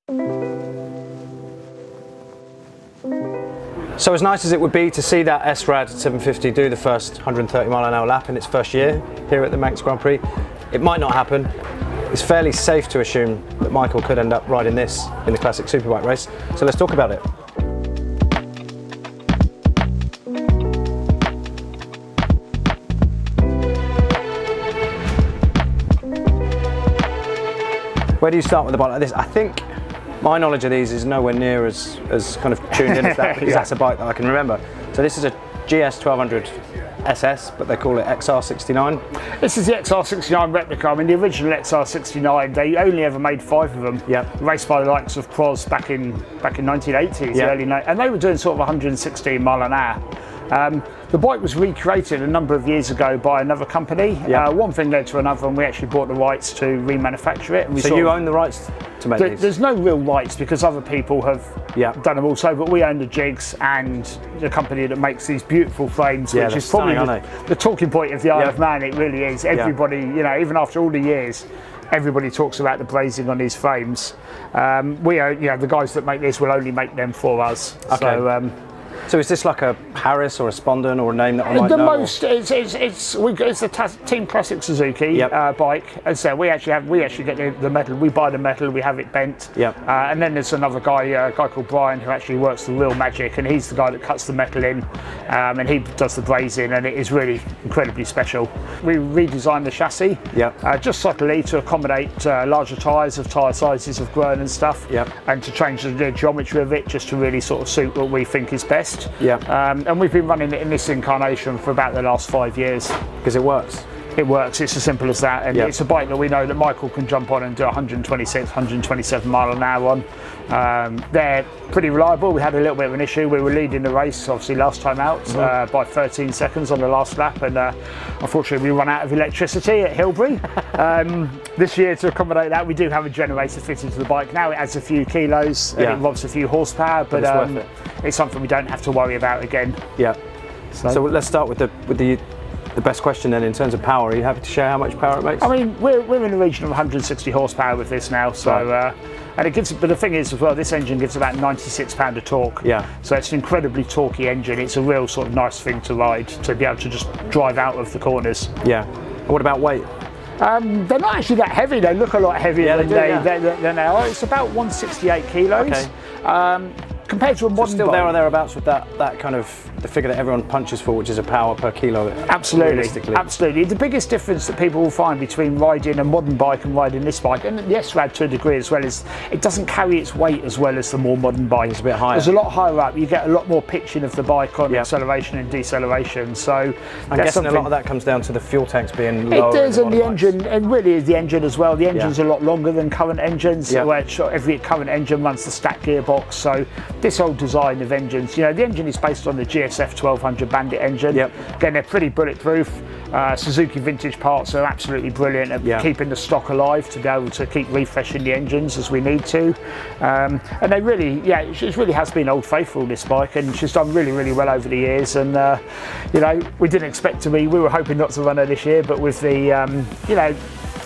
So as nice as it would be to see that SRAD 750 do the first 130-mile-an-hour lap in its first year here at the Manx Grand Prix, it might not happen. It's fairly safe to assume that Michael could end up riding this in the classic superbike race. So let's talk about it. Where do you start with a bike like this? I think my knowledge of these is nowhere near as kind of tuned in as that, because that's a bike that I can remember. So this is a GS 1200 SS, but they call it XR69. This is the XR69 replica. I mean, the original XR69, they only ever made 5 of them. Yep. Raced by the likes of Prix back in 1980s, yep. and they were doing sort of 116 mile an hour. The bike was recreated a number of years ago by another company. Yep. One thing led to another, and we actually bought the rights to remanufacture it. And so you own the rights to make these? There's no real rights because other people have Yep. done them also, but we own the jigs and the company that makes these beautiful frames, Yeah, which is probably the talking point of the Isle of Man. It really is. Everybody, you know, even after all the years, everybody talks about the brazing on these frames. We own, you know, the guys that make this will only make them for us. Okay. So is this like a Harris or a Spondon or a name that I might know? It's the Team Classic Suzuki bike. As I said, we actually get the metal. We buy the metal, we have it bent. Yep. And then there's another guy, a guy called Brian, who actually works the real magic, and he's the guy that cuts the metal in, and he does the brazing, and it is really incredibly special. We redesigned the chassis, just subtly to accommodate larger tyres of tyre sizes have grown and stuff, and to change the geometry of it just to really sort of suit what we think is best. And we've been running it in this incarnation for about the last 5 years. Because it works? It works, it's as simple as that, and it's a bike that we know that Michael can jump on and do 126, 127 mile an hour on. They're pretty reliable. We had a little bit of an issue. We were leading the race obviously last time out by 13 seconds on the last lap, and unfortunately we run out of electricity at Hilbury. This year, to accommodate that, we do have a generator fitted to the bike now. It adds a few kilos and it robs a few horsepower, but it's something we don't have to worry about again. So let's start with the best question then, in terms of power. Are you happy to share how much power it makes? I mean, we're in the region of 160 horsepower with this now, so and it gives. But the thing is, as well, this engine gives about 96 pound of torque. So it's an incredibly torquey engine. It's a real sort of nice thing to ride, to be able to just drive out of the corners. And what about weight? They're not actually that heavy. They look a lot heavier than they are. It's about 168 kilos. Compared to a modern still bike. there or thereabouts with that kind of the figure that everyone punches for, which is a power per kilo. Absolutely, absolutely. The biggest difference that people will find between riding a modern bike and riding this bike, and the SRAD to a degree as well, is it doesn't carry its weight as well as the more modern bike. It's a bit higher. It's a lot higher up. You get a lot more pitching of the bike on acceleration and deceleration. So I'm guessing a lot of that comes down to the fuel tanks being lower. It does, and the engine, and really is the engine as well. The engine's a lot longer than current engines, where every current engine runs the stack gearbox. So this whole design of engines, you know, the engine is based on the GSF 1200 Bandit engine. Again, they're pretty bulletproof. Suzuki vintage parts are absolutely brilliant at keeping the stock alive to be able to keep refreshing the engines as we need to. And they really, it really has been old faithful, this bike, and she's done really, really well over the years. And you know, we didn't expect to be. We were hoping not to run her this year, but with the, you know,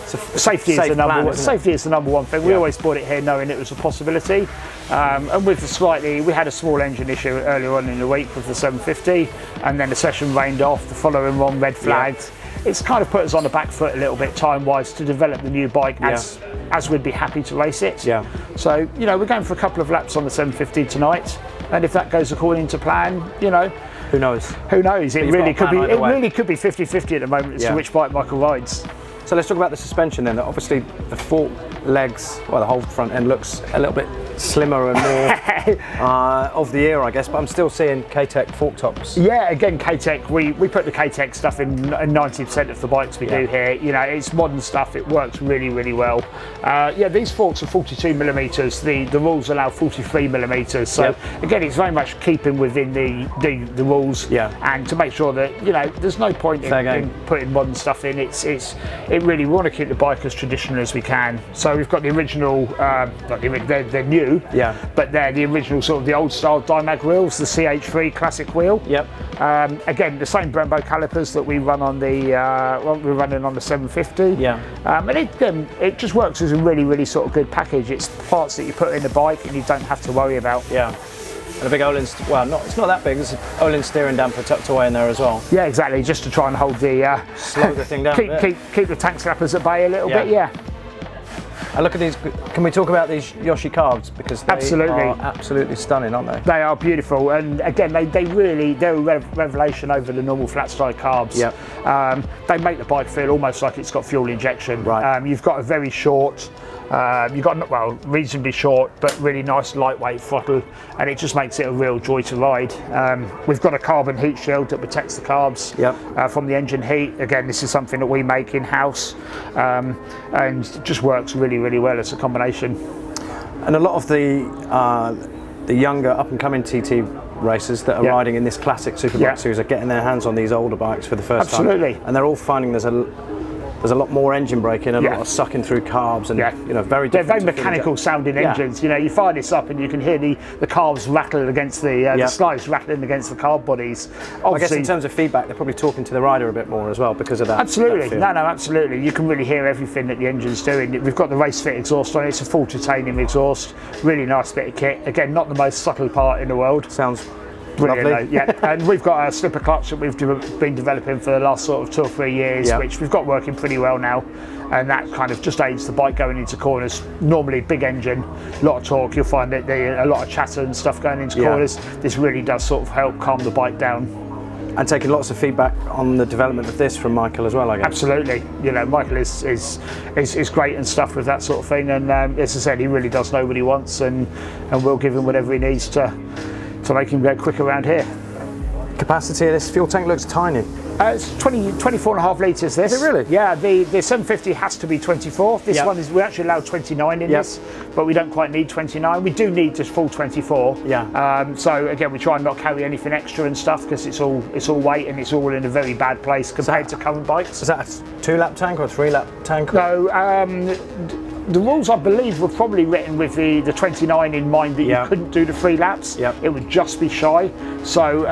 safety is the number one. Safety is the number one thing. We always bought it here knowing it was a possibility. And with the we had a small engine issue earlier on in the week with the 750, and then the session rained off. The following run red flagged. It's kind of put us on the back foot a little bit time-wise to develop the new bike as we'd be happy to race it. So you know, we're going for a couple of laps on the 750 tonight, and if that goes according to plan, you know, who knows? Who knows? It really could be. It really could be 50-50 at the moment as to which bike Michael rides. So let's talk about the suspension then. Obviously the fork legs, well, the whole front end looks a little bit slimmer and more of the era, I guess, but I'm still seeing K-Tech fork tops. Yeah, again, K-Tech, we put the K-Tech stuff in 90% of the bikes we do here. You know, it's modern stuff, it works really, really well. Yeah, these forks are 42 millimeters. The rules allow 43 millimeters. So again, it's very much keeping within the rules. And to make sure that, you know, there's no point in putting modern stuff in. We want to keep the bike as traditional as we can. So we've got the original, they're new, new. Yeah. But they're the original sort of the old style Dimag wheels, the CH3 classic wheel. Yep. Again, the same Brembo calipers that we run on the we're running on the 750. Yeah. And it just works as a really, really sort of good package. It's parts that you put in the bike and you don't have to worry about. Yeah. And a big Olin, well, it's not that big, there's an Olin steering damper tucked away in there as well. Yeah, exactly, just to try and hold the... slow the thing down keep the tank slappers at bay a little bit, yeah. And look at these, can we talk about these Yoshi carbs? Because they are absolutely stunning, aren't they? They are beautiful, and again, they're a revelation over the normal flat strike carbs. Yep. They make the bike feel almost like it's got fuel injection. Right. You've got a very short, you've got, well, reasonably short, but really nice lightweight throttle, and it just makes it a real joy to ride. We've got a carbon heat shield that protects the carbs from the engine heat. Again, this is something that we make in-house, and it just works really, really well as a combination. And a lot of the younger up-and-coming TT racers that are riding in this classic Superbike series are getting their hands on these older bikes for the first time. Absolutely. And they're all finding there's a lot more engine braking, a lot of sucking through carbs, and you know, very different. They're very mechanical sounding engines. You know, you fire this up and you can hear the carbs rattle against the slides rattling against the carb bodies. Obviously, I guess in terms of feedback, they're probably talking to the rider a bit more as well because of that. Absolutely, that no, absolutely. You can really hear everything that the engine's doing. We've got the race fit exhaust on it. It's a full titanium exhaust. Really nice bit of kit. Again, not the most subtle part in the world. Sounds brilliant, yeah. And we've got a slipper clutch that we've been developing for the last sort of 2 or 3 years, which we've got working pretty well now, and that kind of just aids the bike going into corners. Normally big engine, a lot of torque, you'll find that a lot of chatter and stuff going into corners. This really does sort of help calm the bike down. And taking lots of feedback on the development of this from Michael as well, I guess. Absolutely, you know, Michael is great and stuff with that sort of thing, and as I said, he really does know what he wants, and we'll give him whatever he needs to make him go quick around here. Capacity of this fuel tank looks tiny. It's 24.5 litres this. Is it really? Yeah, the 750 has to be 24. This one is, we're actually allowed 29 in this, but we don't quite need 29. We do need just full 24. Yeah. So again, we try and not carry anything extra and stuff because it's all weight and it's all in a very bad place compared to current bikes. Is that a 2-lap tank or a 3-lap tank? No, the rules, I believe, were probably written with the 29 in mind that you couldn't do the 3 laps. It would just be shy. So,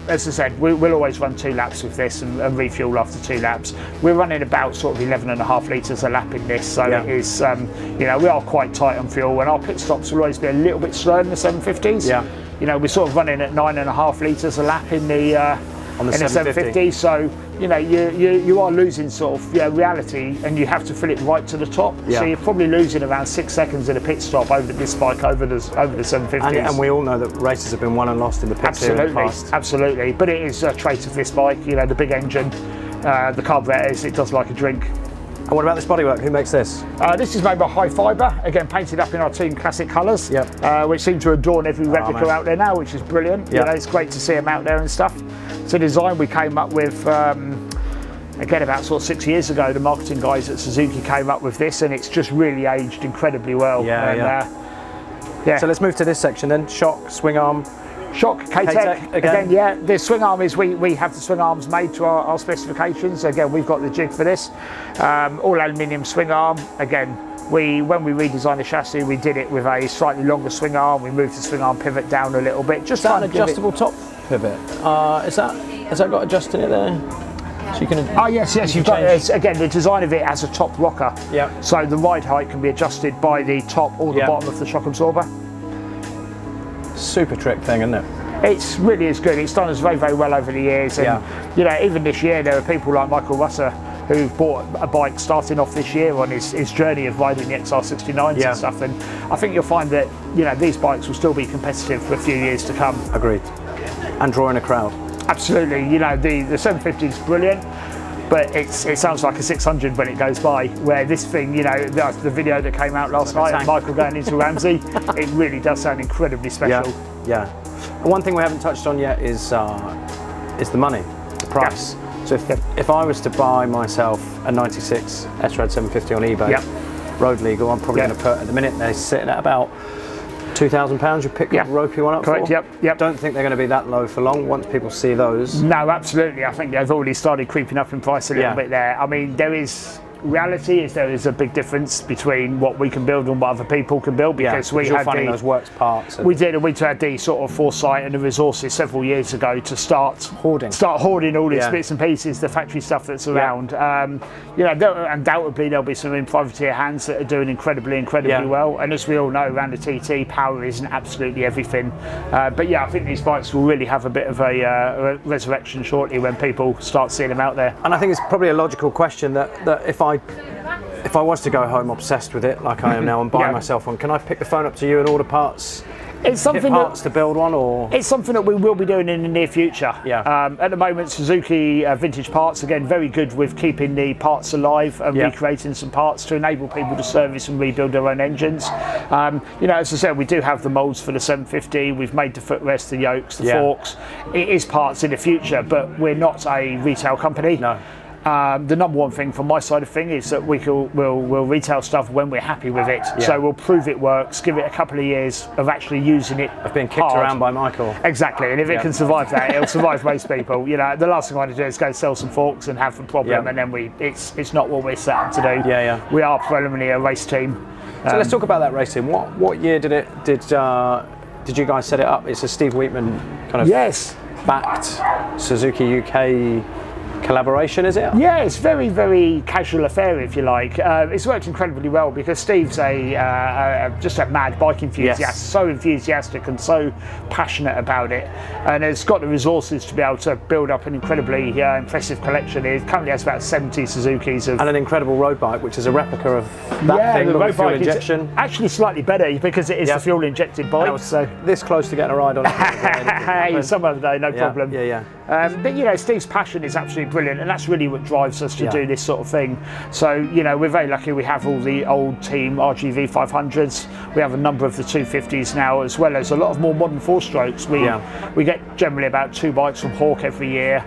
as I said, we'll always run 2 laps with this and refuel after 2 laps. We're running about sort of 11.5 litres a lap in this, so it is, you know, we are quite tight on fuel, and our pit stops will always be a little bit slower than the 750s. You know, we're sort of running at 9.5 litres a lap in the 750, so you know you are losing sort of reality, and you have to fill it right to the top. So you're probably losing around 6 seconds in a pit stop over this bike over the 750s. And we all know that races have been won and lost in the pits here in the past. Absolutely, but it is a trait of this bike. You know, the big engine, the carburetors, it does like a drink. And what about this bodywork? Who makes this? This is made by High Fibre, again painted up in our team classic colours, which seem to adorn every replica out there now, which is brilliant. You know, it's great to see them out there and stuff. It's a design we came up with, again, about sort of 6 years ago. The marketing guys at Suzuki came up with this, and it's just really aged incredibly well. So let's move to this section then. Shock, swing arm. Shock, K-Tech, again, the swing arm is, we have the swing arms made to our specifications. Again, we've got the jig for this. All aluminium swing arm. Again, when we redesigned the chassis, we did it with a slightly longer swing arm. We moved the swing arm pivot down a little bit. Just an adjustable top pivot. Has that got adjusting it there? So you can. Yes. You've got again the design of it as a top rocker. So the ride height can be adjusted by the top or the bottom of the shock absorber. Super trick thing, isn't it? It's really is good. It's done us very, very well over the years, and you know, even this year there are people like Michael Russer who've bought a bike starting off this year on his journey of riding the XR69s and stuff, and I think you'll find that, you know, these bikes will still be competitive for a few years to come. Agreed. And drawing a crowd. Absolutely. You know, the 750 is brilliant, but it sounds like a 600 when it goes by, where this thing, you know, the video that came out last night of Michael going into Ramsey, it really does sound incredibly special. Yeah. One thing we haven't touched on yet is the money, the price. So if I was to buy myself a 96 S-Rad 750 on eBay, road legal, I'm probably going to put, at the minute they're sitting at about £2,000. You pick the ropey one up for? Yep. Don't think they're going to be that low for long once people see those. No, absolutely. I think they've already started creeping up in price a little bit there. I mean, there is Reality is there is a big difference between what we can build and what other people can build, because we had finding those works parts. We did, and we had the sort of foresight and the resources several years ago to start hoarding all these bits and pieces, the factory stuff that's around. You know, undoubtedly there'll be some in privateer hands that are doing incredibly well, and as we all know, around the TT, power isn't absolutely everything. But yeah, I think these bikes will really have a bit of a resurrection shortly when people start seeing them out there. And I think it's probably a logical question that if I was to go home obsessed with it like I am now and buy myself one, can I pick the phone up to you and order parts? It's something to build one, or it's something that we will be doing in the near future. At the moment, Suzuki Vintage Parts, again, very good with keeping the parts alive and recreating some parts to enable people to service and rebuild their own engines. You know, as I said, we do have the moulds for the 750. We've made the footrest, the yokes, the forks. It is parts in the future, but we're not a retail company. No. The number one thing from my side of thing is that we'll retail stuff when we're happy with it. So we'll prove it works, give it a couple of years of actually using it. Of being kicked around by Michael. Exactly, and if it can survive that, it'll survive most people. You know, the last thing I want to do is go sell some forks and have a problem, and then it's not what we're set up to do. We are preliminarily a race team. So let's talk about that race team. What year did you guys set it up? It's a Steve Wheatman kind of backed Suzuki UK collaboration, is it? Yeah, it's very, very casual affair, if you like. It's worked incredibly well because Steve's just a mad bike enthusiast, so enthusiastic and so passionate about it, and has got the resources to be able to build up an incredibly impressive collection. He currently has about 70 Suzukis and an incredible road bike, which is a replica of that thing, but with fuel injection. Actually, slightly better because it is the fuel injected bike. I was so this close to getting a ride on it. Hey, some other day, no problem. But you know, Steve's passion is absolutely brilliant, and that's really what drives us to do this sort of thing. So you know, we're very lucky. We have all the old team RGV 500s. We have a number of the 250s now, as well as a lot of more modern four-strokes. We get generally about 2 bikes from Hawk every year.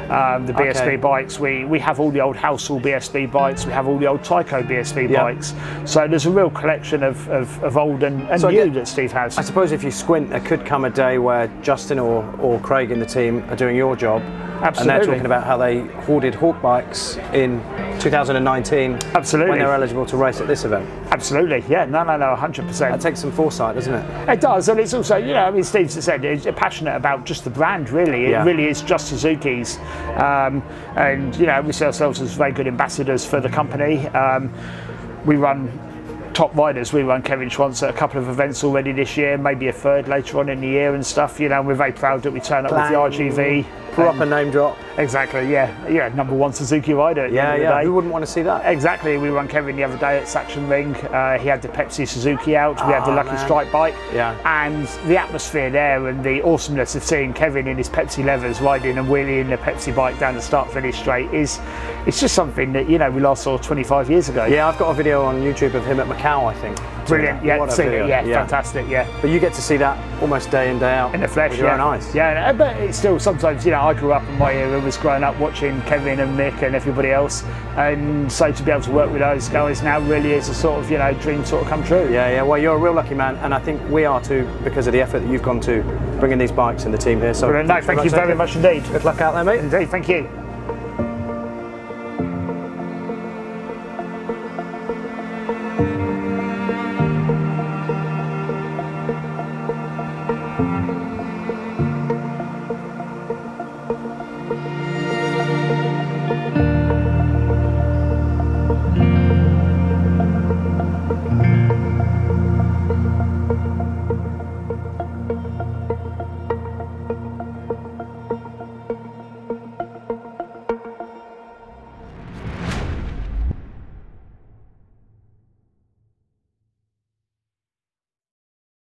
The BSB bikes. We have all the old Housel BSB bikes. We have all the old Tyco BSB bikes. So there's a real collection of old and new that Steve has. I suppose if you squint, there could come a day where Justin or Craig in the team are doing your job. Absolutely. And they're talking about how they hoarded Hawk bikes in 2019. Absolutely. When they're eligible to race at this event. Absolutely, yeah, no, 100%. That takes some foresight, doesn't it? It does, and it's also, you know, I mean, Steve said, he's passionate about just the brand, really. It really is just Suzuki's. And, you know, we see ourselves as very good ambassadors for the company. We run top riders. We run Kevin Schwantz at a couple of events already this year, maybe a third later on in the year and stuff. You know, we're very proud that we turn up with the RGV. Proper name drop. Exactly, yeah, #1 Suzuki rider. Who wouldn't want to see that? Exactly. We run Kevin the other day at Saxon Ring. He had the Pepsi Suzuki out. We had the Lucky Strike bike. And the atmosphere there and the awesomeness of seeing Kevin in his Pepsi leathers riding and wheeling the Pepsi bike down the start-finish straight it's just something that, you know, we last saw 25 years ago. Yeah, I've got a video on YouTube of him at Macau, I think. Brilliant, fantastic, But you get to see that almost day in, day out. In the flesh, with your own eyes. Yeah, but it's still sometimes, you know, I grew up in my era, was growing up watching Kevin and Mick and everybody else, and so to be able to work with those guys now really is a sort of, you know, dream sort of come true. Yeah, well, you're a real lucky man, and I think we are too, because of the effort that you've gone to bringing these bikes and the team here. So thank you very much indeed. Good luck out there, mate. Indeed, thank you.